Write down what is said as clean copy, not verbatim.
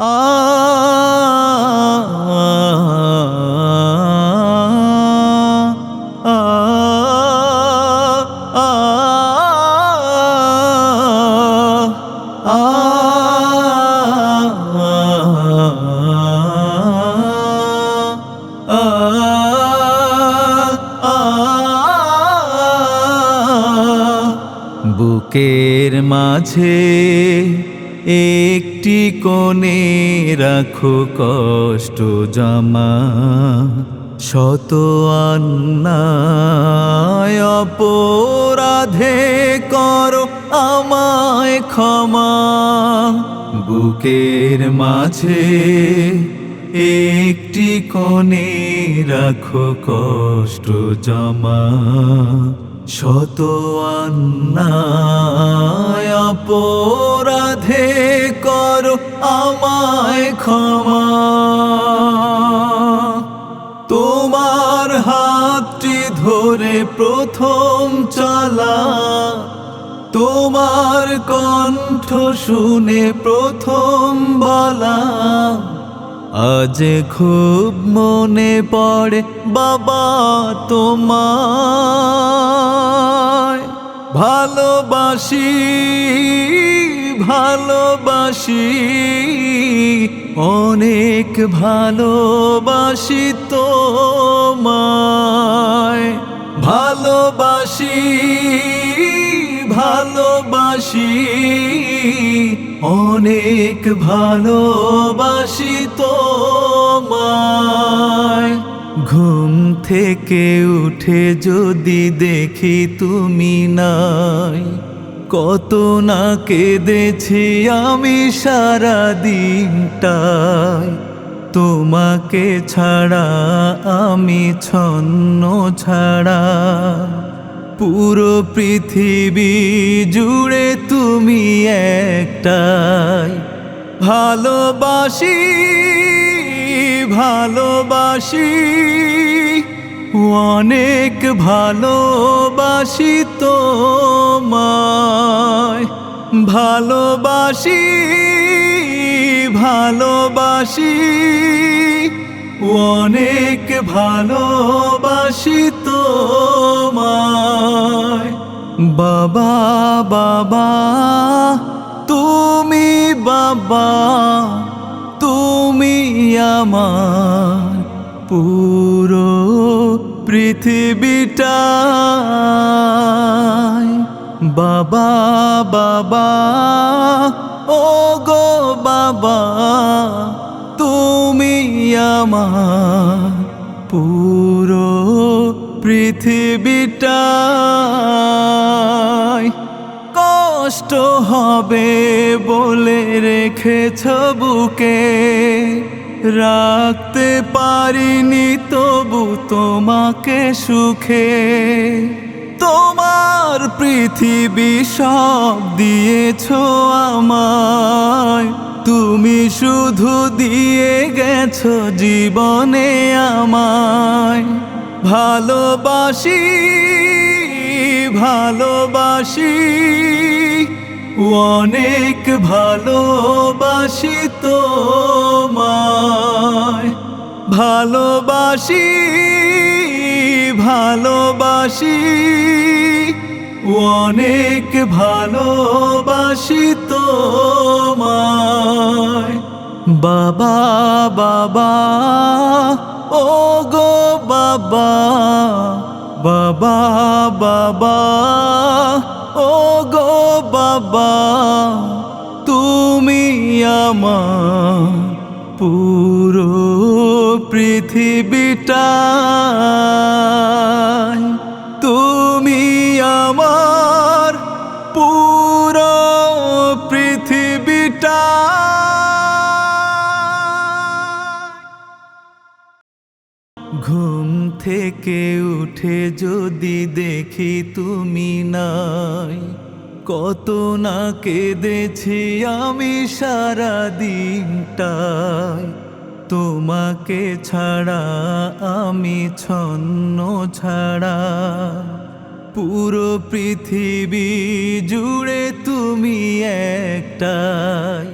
আ আ বুকের মাঝে একটি কোণে রাখো কষ্ট জমা, শত অন্যায় অপরাধে করো আমায় ক্ষমা। বুকের মাঝে একটি কোণে রাখো কষ্ট জমা, শত অন্যায় অপরাধে করো আমায় ক্ষমা। তোমার হাতটি ধরে প্রথম চলা, তোমার কণ্ঠ শুনে প্রথম বলা, আজ খুব মনে পড়ে বাবা তোমায়। ভালোবাসি ভালোবাসি অনেক ভালোবাসি তোমায়। ভালোবাসি ভালোবাসি অনেক ভালোবাসি তোমায়। ঘুম থেকে উঠে যদি দেখি তুমি নাই, কত না কেঁদেছি আমি সারা দিনটায়। তোমাকে ছাড়া আমি ছন্ন ছাড়া, পুরো পৃথিবী জুড়ে তুমি একটাই। ভালোবাসি ভালোবাসি অনেক ভালোবাসি তোমায়। ভালোবাসি ভালোবাসি অনেক ভালোবাসি তোমায়। বাবা বাবা তুমি বাবা, তুমি আমার পুরো পৃথিবীটাই। বাবা বাবা ও গো বাবা, তুমি আমার পুরো পৃথিবীটাই। কষ্ট হবে বলে রেখেছ বুকে, রাখতে পারিনি তবু তোমাকে সুখে। তোমার পৃথিবী সব দিয়েছ আমায়, তুমি শুধু দিয়ে গেছো জীবনে আমায়। ভালোবাসি ভালোবাসি অনেক ভালোবাসি তোমায়। ভালোবাসি ভালোবাসি অনেক ভালোবাসি তোমায়। বাবা বাবা ও গো বাবা, বাবা বাবা ও গো বাবা, তুমি আমার পুরো পৃথিবীটাই। তুমি আমার পুরো পৃথিবীটা। ঘুম থেকে উঠে যদি দেখি তুমি নাই, কত না কেঁদেছি আমি সারা দিনটায়। তোমাকে ছাড়া আমি ছন্ন ছাড়া, পুরো পৃথিবী জুড়ে তুমি একটাই।